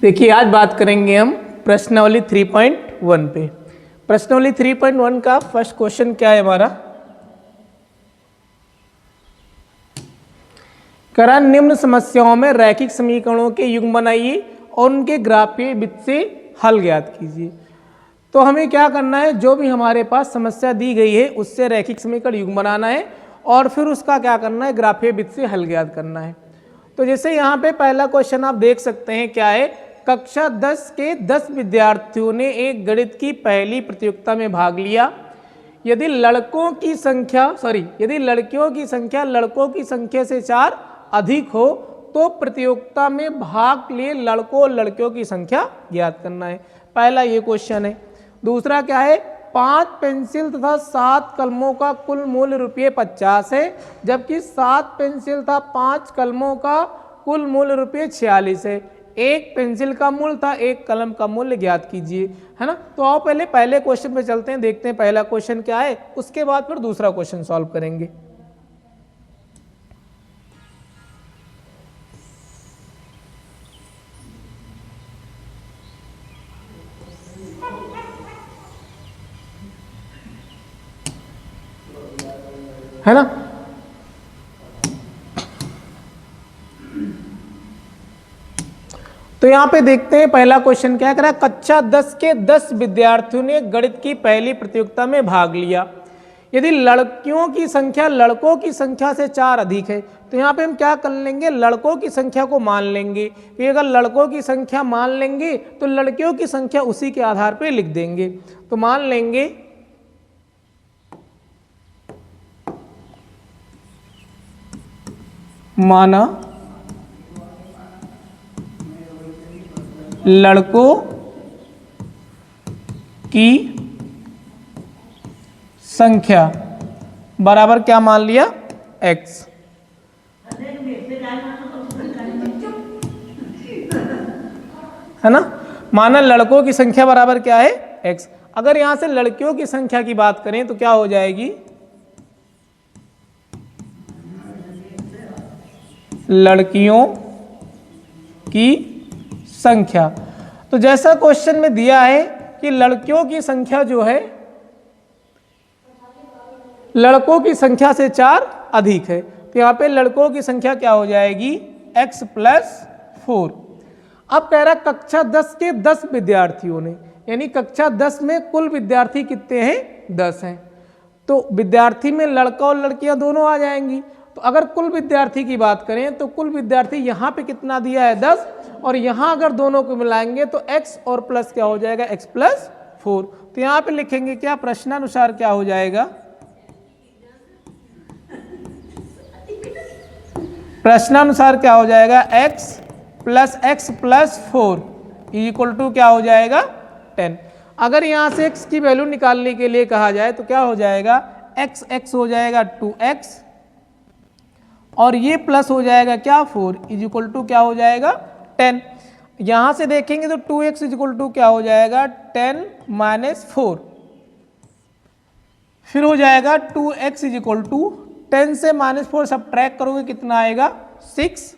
देखिए आज बात करेंगे हम प्रश्नावली 3.1 पे। प्रश्नावली 3.1 का फर्स्ट क्वेश्चन क्या है हमारा, करा निम्न समस्याओं में रैखिक समीकरणों के युग्म बनाइए और उनके ग्राफीय विधि से हल ज्ञात कीजिए। तो हमें क्या करना है, जो भी हमारे पास समस्या दी गई है उससे रैखिक समीकरण युग्म बनाना है और फिर उसका क्या करना है, ग्राफीय विधि से हल ज्ञात करना है। तो जैसे यहाँ पे पहला क्वेश्चन आप देख सकते हैं क्या है, कक्षा 10 के 10 विद्यार्थियों ने एक गणित की पहली प्रतियोगिता में भाग लिया। यदि लड़कियों की संख्या लड़कों की संख्या से 4 अधिक हो तो प्रतियोगिता में भाग लिए लड़कों और लड़कियों की संख्या ज्ञात करना है। पहला ये क्वेश्चन है। दूसरा क्या है, 5 पेंसिल तथा 7 कलमों का कुल मूल्य ₹50 है, जबकि 7 पेंसिल तथा 5 कलमों का कुल मूल्य ₹46 है। एक पेंसिल का मूल्य था, एक कलम का मूल्य ज्ञात कीजिए, है ना। तो आओ पहले क्वेश्चन पे चलते हैं, देखते हैं पहला क्वेश्चन क्या है, उसके बाद फिर दूसरा क्वेश्चन सॉल्व करेंगे। है ना। तो यहां पे देखते हैं पहला क्वेश्चन क्या करा, कक्षा 10 के 10 विद्यार्थियों ने गणित की पहली प्रतियोगिता में भाग लिया। यदि लड़कियों की संख्या लड़कों की संख्या से 4 अधिक है, तो यहाँ पे हम क्या कर लेंगे, लड़कों की संख्या को मान लेंगे। तो अगर लड़कों की संख्या मान लेंगे तो लड़कियों की संख्या उसी के आधार पर लिख देंगे। तो मान लेंगे माना लड़कों की संख्या बराबर क्या मान लिया, x। है ना। माना लड़कों की संख्या बराबर क्या है, x। अगर यहां से लड़कियों की संख्या की बात करें तो क्या हो जाएगी, लड़कियों की संख्या। तो जैसा क्वेश्चन में दिया है कि लड़कियों की संख्या जो है लड़कों की संख्या से 4 अधिक है, तो यहां पे लड़कों की संख्या क्या हो जाएगी, x + 4। अब कह रहा है कक्षा 10 के 10 विद्यार्थियों ने, यानी कक्षा 10 में कुल विद्यार्थी कितने हैं, 10 हैं। तो विद्यार्थी में लड़का और लड़कियां दोनों आ जाएंगी। तो अगर कुल विद्यार्थी की बात करें तो कुल विद्यार्थी यहाँ पे कितना दिया है, 10, और यहाँ अगर दोनों को मिलाएंगे तो x और प्लस क्या हो जाएगा, x + 4। तो यहाँ पे लिखेंगे क्या, प्रश्नानुसार क्या हो जाएगा, प्रश्नानुसार क्या हो जाएगा, x + 4 = क्या हो जाएगा, 10। अगर यहाँ से x की वैल्यू निकालने के लिए कहा जाए तो क्या हो जाएगा, x हो जाएगा 2x और ये प्लस हो जाएगा क्या, 4 = क्या हो जाएगा, 10। यहां से देखेंगे तो 2x = क्या हो जाएगा, 10 - 4। फिर हो जाएगा 2x = 10 से -4 सब्ट्रैक्ट करोगे कितना आएगा, 6।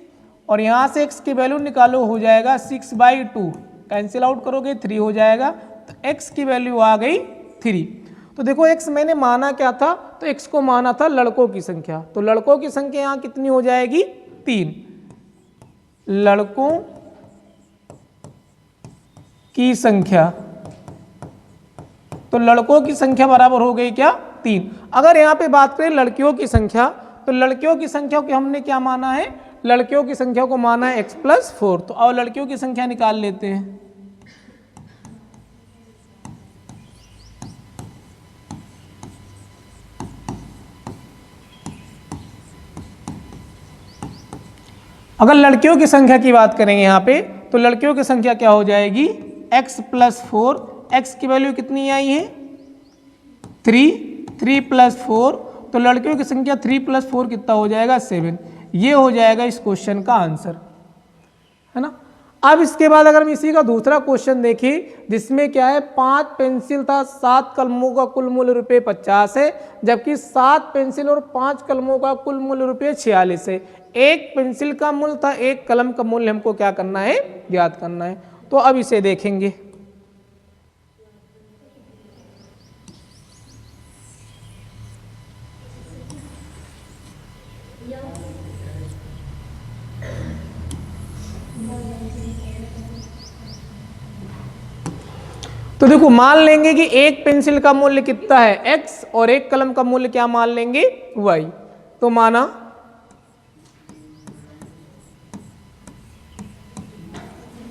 और यहां से x की वैल्यू निकालो, हो जाएगा 6/2, कैंसिल आउट करोगे 3 हो जाएगा। तो x की वैल्यू आ गई 3। तो देखो x मैंने माना क्या था, तो x को माना था लड़कों की संख्या। तो लड़कों की संख्या यहां कितनी हो जाएगी, 3। लड़कों की संख्या, तो लड़कों की संख्या बराबर हो गई क्या, 3। अगर यहां पे बात करें लड़कियों की संख्या, तो लड़कियों की संख्या को हमने क्या माना है, लड़कियों की संख्या को माना है x + 4। तो अब लड़कियों की संख्या निकाल लेते हैं। अगर लड़कियों की संख्या की बात करेंगे यहाँ पे, तो लड़कियों की संख्या क्या हो जाएगी, x + 4। x की वैल्यू कितनी आई है, 3 + 4। तो लड़कियों की संख्या 3 + 4 कितना हो जाएगा, 7। ये हो जाएगा इस क्वेश्चन का आंसर, है ना। अब इसके बाद अगर हम इसी का दूसरा क्वेश्चन देखें, जिसमें क्या है, 5 पेंसिल था, 7 कलमों का कुल मूल्य ₹50 है, जबकि 7 पेंसिल और 5 कलमों का कुल मूल्य ₹46 है। एक पेंसिल का मूल्य था, एक कलम का मूल्य हमको क्या करना है, ज्ञात करना है। तो अब इसे देखेंगे। तो देखो मान लेंगे कि एक पेंसिल का मूल्य कितना है x और एक कलम का मूल्य क्या मान लेंगे y। तो माना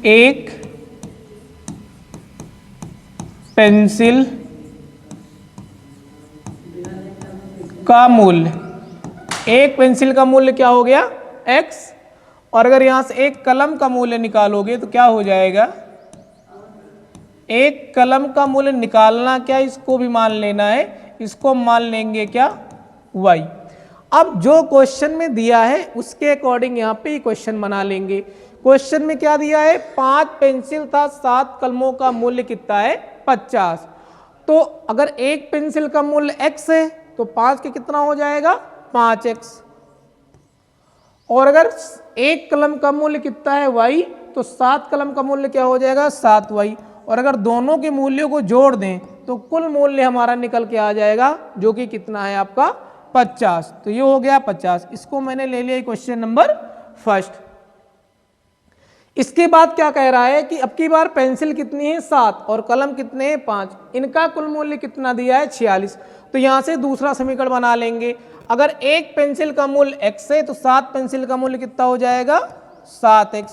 एक पेंसिल का मूल्य, एक पेंसिल का मूल्य क्या हो गया x, और अगर यहां से एक कलम का मूल्य निकालोगे तो क्या हो जाएगा, एक कलम का मूल्य निकालना क्या, इसको भी मान लेना है, इसको मान लेंगे क्या y। अब जो क्वेश्चन में दिया है उसके अकॉर्डिंग यहाँ पे क्वेश्चन बना लेंगे। क्वेश्चन में क्या दिया है, 5 पेंसिल था, 7 कलमों का मूल्य कितना है 50। तो अगर एक पेंसिल का मूल्य x है तो 5 के कितना हो जाएगा 5x, और अगर एक कलम का मूल्य कितना है y तो 7 कलम का मूल्य क्या हो जाएगा 7y, और अगर दोनों के मूल्यों को जोड़ दें तो कुल मूल्य हमारा निकल के आ जाएगा जो कि कितना है आपका 50। तो ये हो गया 50, इसको मैंने ले लिया क्वेश्चन नंबर फर्स्ट। इसके बाद क्या कह रहा है कि अब की बार पेंसिल कितनी है 7 और कलम कितने हैं 5, इनका कुल मूल्य कितना दिया है 46। तो यहां से दूसरा समीकरण बना लेंगे। अगर एक पेंसिल का मूल्य x है तो 7 पेंसिल का मूल्य कितना हो जाएगा 7x,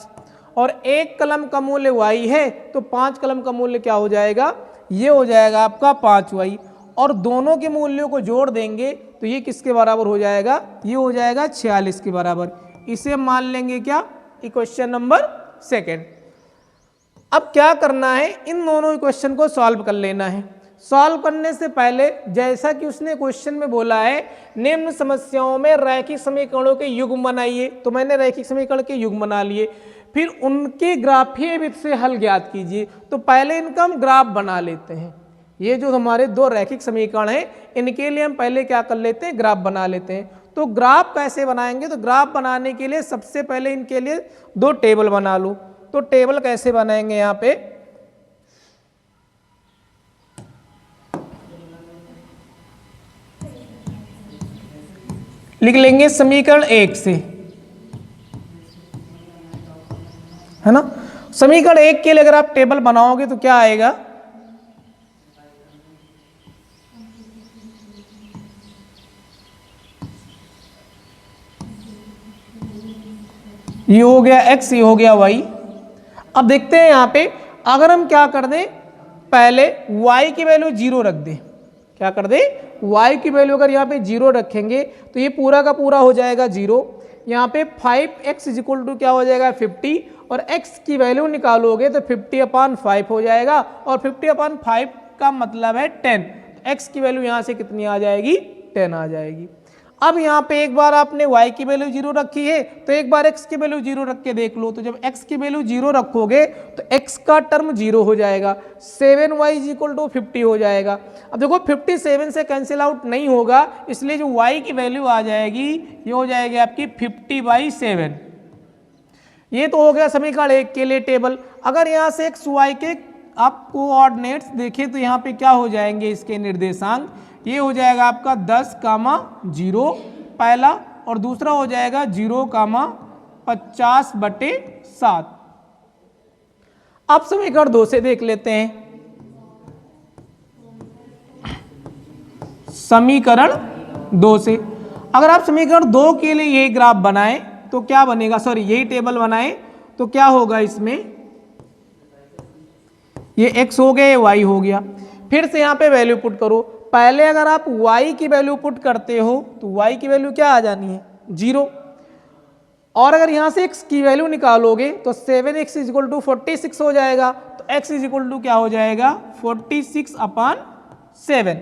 और एक कलम का मूल्य y है तो 5 कलम का मूल्य क्या हो जाएगा, ये हो जाएगा आपका 5y, और दोनों के मूल्यों को जोड़ देंगे तो ये किसके बराबर हो जाएगा, ये हो जाएगा 46 के बराबर। इसे मान लेंगे क्या इक्वेशन नंबर सेकेंड। अब क्या करना है, इन दोनों इक्वेशन को सॉल्व कर लेना है। सॉल्व करने से पहले जैसा कि उसने क्वेश्चन में बोला है निम्न समस्याओं में रैखिक समीकरणों के युग्म बनाइए, तो मैंने रैखिक समीकरण के युग्म बना लिए, फिर उनके ग्राफीय विधि से हल ज्ञात कीजिए। तो पहले इनका हम ग्राफ बना लेते हैं। ये जो हमारे दो रैखिक समीकरण हैं इनके लिए हम पहले क्या कर लेते हैं, ग्राफ बना लेते हैं। तो ग्राफ कैसे बनाएंगे, तो ग्राफ बनाने के लिए सबसे पहले इनके लिए दो टेबल बना लो। तो टेबल कैसे बनाएंगे, यहाँ पे लिख लेंगे समीकरण 1 से, है ना। समीकरण 1 के लिए अगर आप टेबल बनाओगे तो क्या आएगा, ये हो गया x, ये हो गया y। अब देखते हैं यहाँ पे अगर हम क्या कर दें, पहले y की वैल्यू 0 रख दें, क्या कर दें, y की वैल्यू अगर यहाँ पे 0 रखेंगे तो ये पूरा का पूरा हो जाएगा 0। यहाँ पे 5x इक्वल टू क्या हो जाएगा 50, और x की वैल्यू निकालोगे तो 50/5 हो जाएगा, और 50/5 का मतलब है 10। x की वैल्यू यहाँ से कितनी आ जाएगी, 10 आ जाएगी। अब यहाँ पे एक बार आपने y की वैल्यू 0 रखी है तो एक बार x की वैल्यू 0 रख के देख लो। तो जब x की वैल्यू 0 रखोगे तो x का टर्म 0 हो जाएगा, 7y इक्वल टू 50 हो जाएगा। अब देखो 57 से कैंसिल आउट नहीं होगा, इसलिए जो y की वैल्यू आ जाएगी ये हो जाएगी आपकी 50/7। ये तो हो गया समीकरण 1 के लिए टेबल। अगर यहाँ से x y के आप कोऑर्डिनेट्स देखें तो यहाँ पे क्या हो जाएंगे इसके निर्देशांक, ये हो जाएगा आपका 10,0 पहला, और दूसरा हो जाएगा 0,50/7। अब समीकरण 2 से देख लेते हैं। समीकरण 2 से अगर आप समीकरण 2 के लिए यही ग्राफ बनाएं तो क्या बनेगा, सॉरी यही टेबल बनाएं तो क्या होगा, इसमें ये x हो गया, ये y हो गया। फिर से यहाँ पे वैल्यू पुट करो। पहले अगर आप y की वैल्यू पुट करते हो तो y की वैल्यू क्या आ जानी है 0, और अगर यहाँ से x की वैल्यू निकालोगे तो 7x इक्वल टू 46 हो जाएगा। तो x इक्वल टू क्या हो जाएगा 46/7।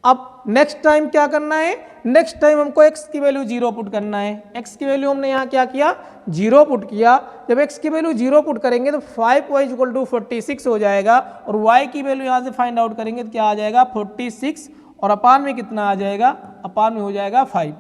अब नेक्स्ट टाइम क्या करना है, नेक्स्ट टाइम हमको x की वैल्यू 0 पुट करना है। x की वैल्यू हमने यहाँ क्या किया 0 पुट किया। जब x की वैल्यू 0 पुट करेंगे तो 5y इक्वल टू 46 हो जाएगा, और y की वैल्यू यहाँ से फाइंड आउट करेंगे तो क्या आ जाएगा 46, और अपान में कितना आ जाएगा, अपान में हो जाएगा 5।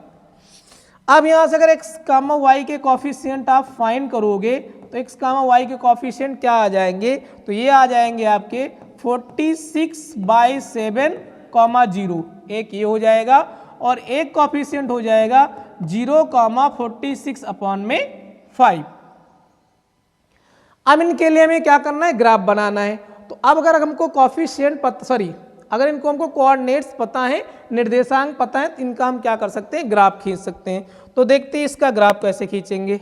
अब यहाँ से अगर x कामा y के कॉफिशिएंट आप फाइंड करोगे तो x कामा y के कॉफिशिएंट क्या आ जाएंगे, तो ये आ जाएंगे आपके 46/7, एक ये हो जाएगा और एक कॉफिशिएंट हो जाएगा 0,46/5। अब इनके लिए हमें क्या करना है, ग्राफ बनाना है। तो अब अगर हमको कॉफिशिएंट अगर इनको हमको कोऑर्डिनेट्स पता है, निर्देशांक पता है, तो इनका हम क्या कर सकते हैं, ग्राफ खींच सकते हैं। तो देखते हैं इसका ग्राफ कैसे खींचेंगे।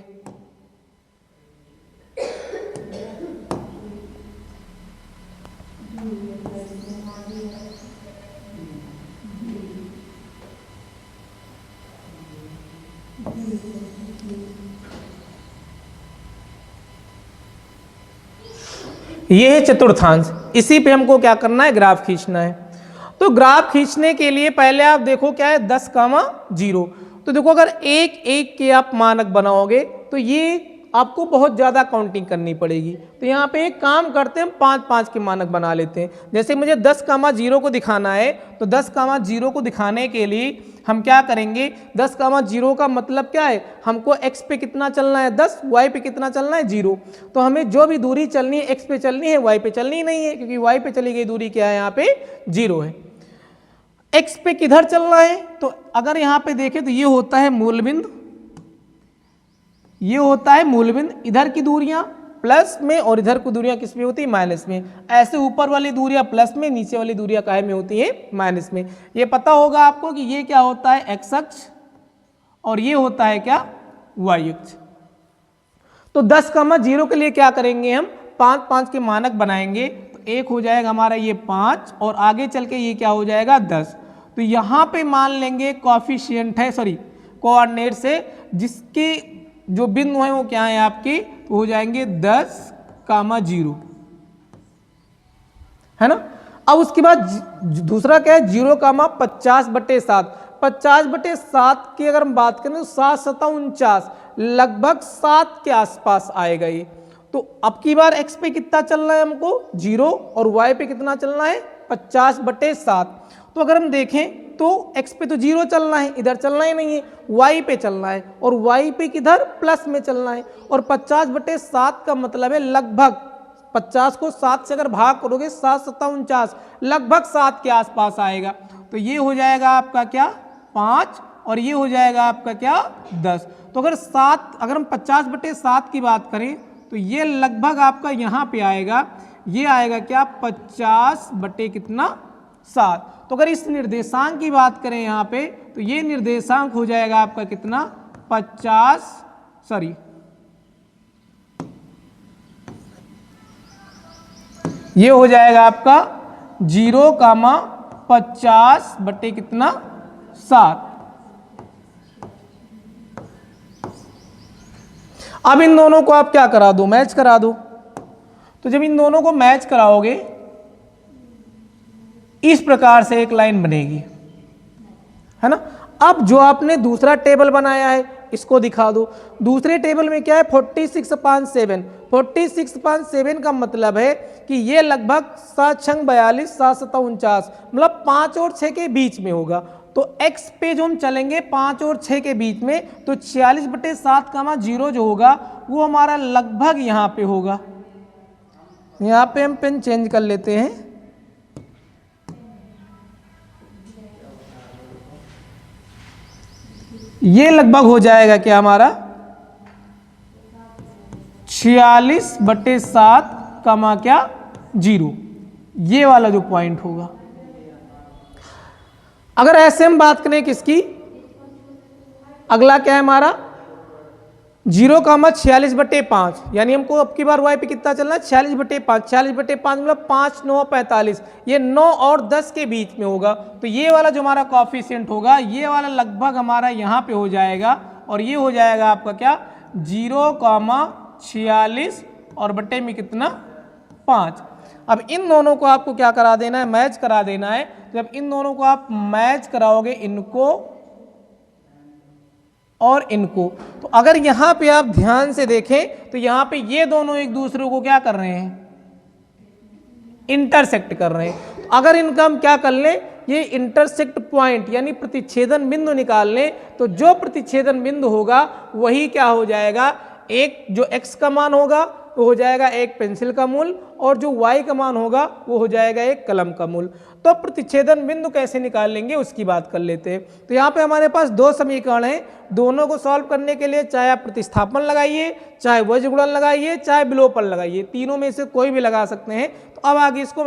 ये है चतुर्थांश, इसी पे हमको क्या करना है, ग्राफ खींचना है। तो ग्राफ खींचने के लिए पहले आप देखो क्या है 10,0। तो देखो अगर एक एक के आप मानक बनाओगे तो ये आपको बहुत ज़्यादा काउंटिंग करनी पड़ेगी। तो यहाँ पे एक काम करते हैं, 5-5 के मानक बना लेते हैं। जैसे मुझे 10,0 को दिखाना है तो 10,0 को दिखाने के लिए हम क्या करेंगे, 10,0 का मतलब क्या है, हमको x पे कितना चलना है 10, y पे कितना चलना है 0। तो हमें जो भी दूरी चलनी है x पे चलनी है, y पे चलनी नहीं है, क्योंकि y पे चली गई दूरी क्या है, यहाँ पे 0 है। x पे किधर चलना है, तो अगर यहाँ पे देखें तो ये होता है मूल बिंदु, ये होता है मूल बिंदु, इधर की दूरियां प्लस में और इधर की दूरियां किस में होती है, माइनस में। ऐसे ऊपर वाली दूरियां प्लस में, नीचे वाली दूरियां काहे में होती है, माइनस में। ये पता होगा आपको कि ये क्या होता है, एक्स अक्ष, और ये होता है क्या, वाई अक्ष। तो 10,0 के लिए क्या करेंगे, हम 5-5 के मानक बनाएंगे। तो एक हो जाएगा हमारा ये 5 और आगे चल के ये क्या हो जाएगा 10। तो यहाँ पे मान लेंगे कॉफिशिएंट है, कोऑर्डिनेट से जिसके जो बिंदु है वो क्या है आपके, तो हो जाएंगे 10,0, है ना। अब उसके बाद दूसरा क्या है, 0,50/7। 50/7 की अगर हम बात करें तो 7×7 लगभग 7 के आसपास आएगा ये। तो अब की बार x पे कितना चलना है हमको 0 और y पे कितना चलना है 50/7। तो अगर हम देखें तो x पे तो 0 चलना है, इधर चलना ही नहीं है, y पे चलना है, और y पे किधर प्लस में चलना है। और 50/7 का मतलब है लगभग 50 को 7 से अगर भाग करोगे 7×7 लगभग 7 के आसपास आएगा। तो ये हो जाएगा आपका क्या 5 और ये हो जाएगा आपका क्या 10। तो अगर हम 50/7 की बात करें तो ये लगभग आपका यहाँ पे आएगा, ये आएगा क्या 50/7। तो अगर इस निर्देशांक की बात करें यहाँ पे तो ये निर्देशांक हो जाएगा आपका कितना 50, ये हो जाएगा आपका 0,50/7। अब इन दोनों को आप क्या करा दो, मैच करा दो। तो जब इन दोनों को मैच कराओगे इस प्रकार से एक लाइन बनेगी, है ना। अब जो आपने दूसरा टेबल बनाया है इसको दिखा दो। दूसरे टेबल में क्या है 46/7। 46/7 का मतलब है कि ये लगभग 7×42 7×7 मतलब 5 और 6 के बीच में होगा। तो x पे जो हम चलेंगे 5 और 6 के बीच में, तो 46/7, जो होगा वो हमारा लगभग यहाँ पे होगा। यहाँ पे हम पेन चेंज कर लेते हैं, ये लगभग हो जाएगा क्या हमारा 46/7, ये वाला जो पॉइंट होगा। अगर ऐसे हम बात करें किसकी, अगला क्या है हमारा 0,46/5, यानी हमको अब की बार y पे कितना चलना है 46/5। 46/5 मतलब 5 9 45, ये 9 और 10 के बीच में होगा। तो ये वाला जो हमारा कॉफिशिएंट होगा ये वाला लगभग हमारा यहाँ पे हो जाएगा, और ये हो जाएगा आपका क्या 0,46 और बट्टे में कितना 5। अब इन दोनों को आपको क्या करा देना है, मैच करा देना है। जब इन दोनों को आप मैच कराओगे, इनको और इनको, तो अगर यहां पे आप ध्यान से देखें तो यहां पे ये दोनों एक दूसरे को क्या कर रहे हैं, इंटरसेक्ट कर रहे हैं। तो अगर इनका हम क्या कर लें, ये इंटरसेक्ट पॉइंट यानी प्रतिच्छेदन बिंदु निकाल लें, तो जो प्रतिच्छेदन बिंदु होगा वही क्या हो जाएगा, एक जो x का मान होगा वो हो जाएगा एक पेंसिल का मूल, और जो y का मान होगा वो हो जाएगा एक कलम का मूल। तो प्रतिच्छेदन बिंदु कैसे निकाल लेंगे उसकी बात कर लेते हैं। तो यहाँ पे हमारे पास दो समीकरण हैं, दोनों को सॉल्व करने के लिए चाहे आप प्रतिस्थापन लगाइए, चाहे वज्र गुणन लगाइए, चाहे विलोपन लगाइए, तीनों में से कोई भी लगा सकते हैं। तो अब आगे इसको